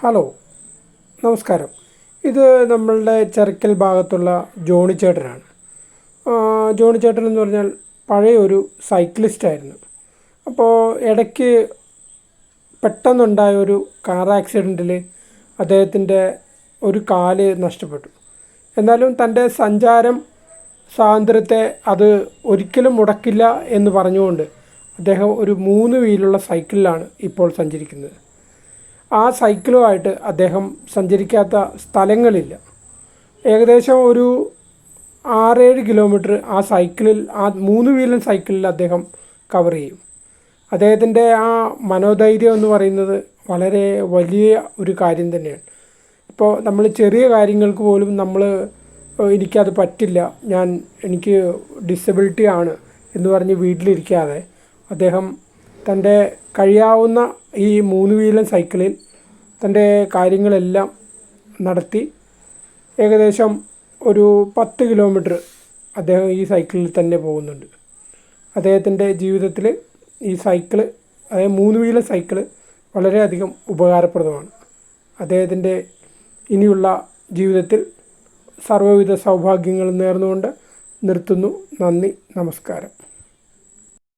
Hello, നമസ്കാരം. ഇത് നമ്മളുടെ ചെർക്കൽ ഭാഗത്തുള്ള ജോണി ചേട്ടനാണ്. ജോണി ചേട്ടൻ എന്ന് പറഞ്ഞാൽ പഴയ ഒരു സൈക്ലിസ്റ്റായിരുന്നു. അപ്പോൾ ഇടയ്ക്ക് പെട്ടെന്നുണ്ടായ ഒരു കാർ ആക്സിഡൻറ്റിൽ അദ്ദേഹത്തിൻ്റെ ഒരു കാല് നഷ്ടപ്പെട്ടു. എന്നാലും തൻ്റെ സഞ്ചാരം സ്വാതന്ത്ര്യത്തെ അത് ഒരിക്കലും മുടക്കില്ല എന്ന് പറഞ്ഞുകൊണ്ട് അദ്ദേഹം ഒരു 3 വീലുള്ള സൈക്കിളിലാണ് ഇപ്പോൾ സഞ്ചരിക്കുന്നത്. ആ സൈക്കിളുമായിട്ട് അദ്ദേഹം സഞ്ചരിക്കാത്ത സ്ഥലങ്ങളില്ല. ഏകദേശം ഒരു 6-7 കിലോമീറ്റർ ആ സൈക്കിളിൽ, ആ 3 വീലൻ സൈക്കിളിൽ അദ്ദേഹം കവർ ചെയ്യും. അദ്ദേഹത്തിൻ്റെ ആ മനോധൈര്യം എന്ന് പറയുന്നത് വളരെ വലിയ ഒരു കാര്യം തന്നെയാണ്. ഇപ്പോൾ നമ്മൾ ചെറിയ കാര്യങ്ങൾക്ക് പോലും എനിക്കത് പറ്റില്ല, എനിക്ക് ഡിസബിലിറ്റി ആണ് എന്ന് പറഞ്ഞ് വീട്ടിലിരിക്കാതെ അദ്ദേഹം തൻ്റെ കഴിയാവുന്ന ഈ 3 വീലൻ സൈക്കിളിൽ തൻ്റെ കാര്യങ്ങളെല്ലാം നടത്തി ഏകദേശം ഒരു 10 കിലോമീറ്റർ അദ്ദേഹം ഈ സൈക്കിളിൽ തന്നെ പോകുന്നുണ്ട്. അദ്ദേഹത്തിൻ്റെ ജീവിതത്തിൽ ഈ സൈക്കിള്, അതായത് 3 വീലൻ സൈക്കിള് വളരെയധികം ഉപകാരപ്രദമാണ്. അദ്ദേഹത്തിൻ്റെ ഇനിയുള്ള ജീവിതത്തിൽ സർവ്വവിധ സൗഭാഗ്യങ്ങളും നേർന്നുകൊണ്ട് നിർത്തുന്നു. നന്ദി, നമസ്കാരം.